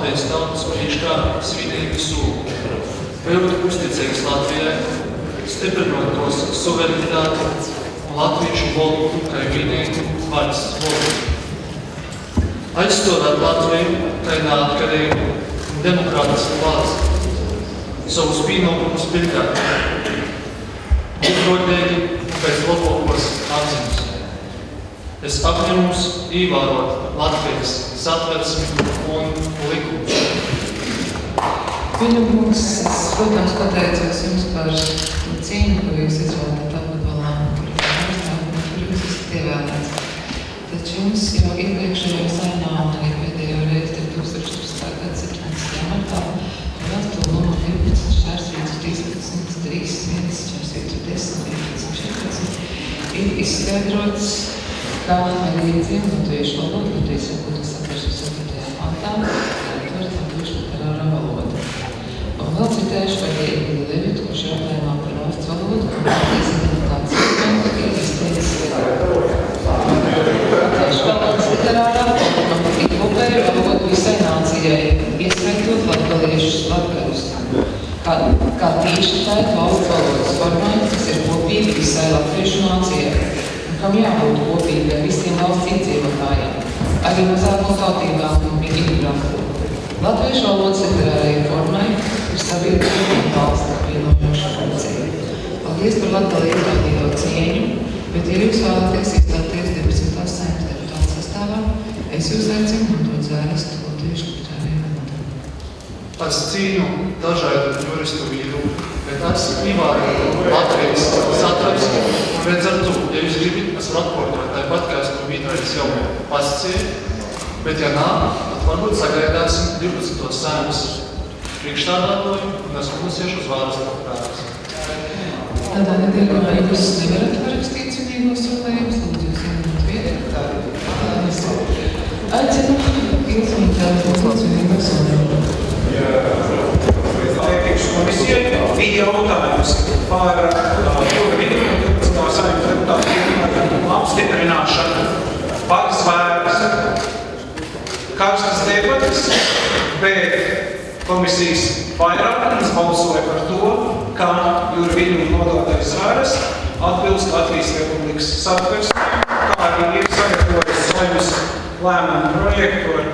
Latvijas tautas priekšā svinīgu soli, kļūt uzticīgs Latvijai, stiprinot tos suverenitāti un latviešu valodu kā vienīgu valsts valodu. Aizstāvēt Latviju kā neatkarīgu un demokrātisku valsti, savus pienākumus pildīt, būt godīgi un pēc labākos atziņas. Es apņemos ievērot Latvijas satversmi un likumus. Kungs, es, protams, pateicos jums par cīņu, ko jūs izvēlēt apgabalā, kur jūs esat ievēlēts. Taču jums jau iepriekšējā saimā un arī pēdējo reizi 2016. gada 17. martā vēstule numur 12/13/10/11/14 ir izskaidrots, kā arī latviešu valoda, Latvijas valodas satversmes 7. pantā, var latviešu literārā valoda. Un vēl citēšu arī Egīdu Levitu, kurš jautājumā par valsts valodu, un Latvijas identitātes dokumentu ir izteicis latviešu valodas literārā un tik kopēju valodu visai nācijai, ieskaitot latgaliešus latgalus, kā tieši tā valsts valodas formai, kas ir kopīgi visai latviešu nācijai, kam jābūt kopīgai visiem valsts iedzīvotājiem, arī mazāko tautībām un imigrām. Latviešu valodas literārajai formai ir sabiedrība un valsts apvienojoša funkcija. Paldies par latgalī izrādīto cieņu, bet, ja jūs vēlaties iestāties 12. Saeimas deputātu sastāvā, es jūs aicinu mantot zvērestu latviešu literārajai valodā. Es cīnu dažādu juristu vīru, bet es ievēroju Latvijas satversmi. Redz ar to, ja jūs gribat, es varu atkārtot tāpat, kā es to vienreiz jau pasacīju, bet ja nā, tad varbūt sagaidāsim 12. Saeimas priekšstādātoju un es uzsiešu uz vārdas deputātus. Tādā nedēļā jūs nevarat parakstīt svinīgos solējumus, lūdzu jūs ieņemt vietu. Aicinu ilgsmītāt uzlāt svinīgos solējumus. Iepriekšu komisijai bija jautājums par Saeimas deputātu apstiprināšanu par zvērestu. Karstas debates, bet komisijas vairākums balsoja par to, ka Jurviņu nodotais zvērests atbilst Latvijas Republikas satversmei, kā arī ir sagatavojis Saeimas lēmumu projektu ar